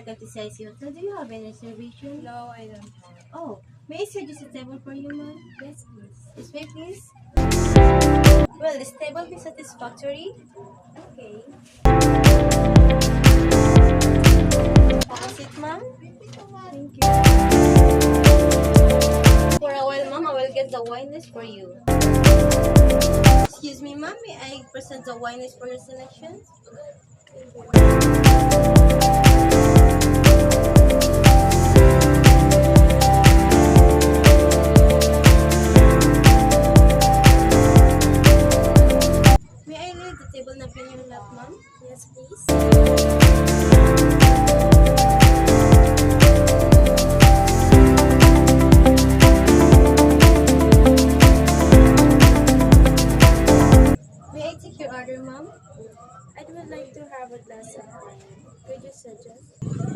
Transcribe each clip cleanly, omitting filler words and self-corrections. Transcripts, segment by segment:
welcome to CIC Hotel. Do you have any reservation? No, I don't have. Oh, may I suggest a table for you, ma'am? Yes, please. This way, please. Well, this table is satisfactory. Okay. Have a seat, ma'am. Thank you. For a while, ma'am, I will get the wine list for you. Excuse me, ma'am. May I present the wine list for your selection? May I leave the table napkin in your lap, ma'am? Yes, please. May I take your order, ma'am? I would like to have a glass of wine. Could you suggest?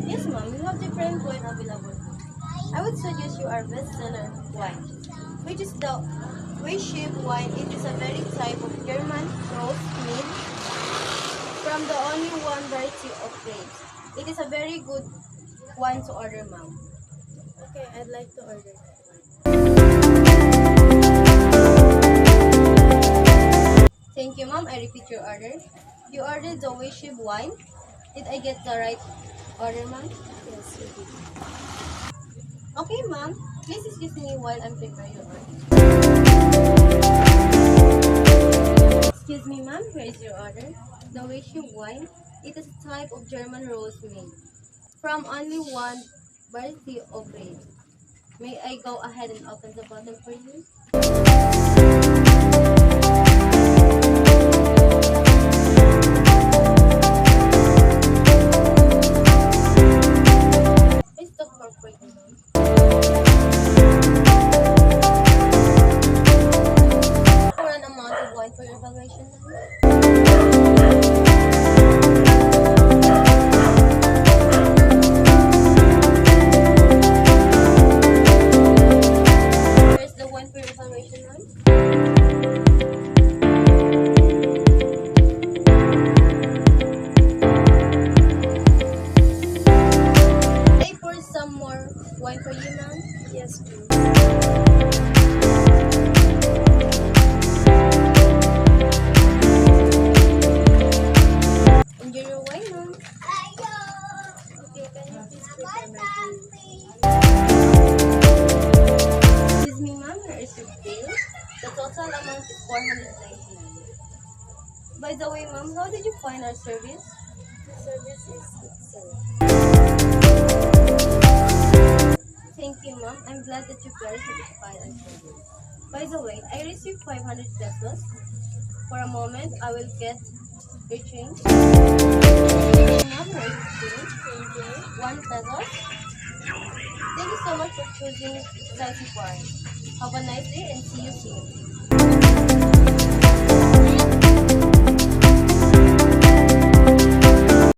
Yes, ma'am. We have different wine available. I would suggest you our bestseller wine, which is the Weissheim wine. It is a very type of German rose made from the only one variety of grapes. It is a very good wine to order, ma'am. Okay, I'd like to order. Thank you, ma'am. I repeat your order. You ordered the Weissheim wine. Did I get the right order, ma'am? Yes, you did. Okay, ma'am. Please excuse me while I'm preparing your order. Excuse me, ma'am. Here is your order. The Weissheim wine. It is a type of German rose made from only one variety of grapes. May I go ahead and open the bottle for you? Please stop for you, ma'am. For an amount of wine for your evaluation, ma'am. Here's the wine for your evaluation, ma'am. I pour some more wine for you, ma'am. Yes, please. Enjoy your wine, ma'am. Okay, can you please prepare my bill? Excuse me, ma'am. Here is your bill. The total amount is 499. By the way, ma'am, how did you find our service? The service is excellent. Thank you, ma'am. I'm glad that you very satisfied our service. By the way, I received 500 pesos. For a moment, I will get your change. Ma'am, here is your change. Thank you. 1 peso. Thank you so much for choosing Society Farm. Have a nice day and see you soon.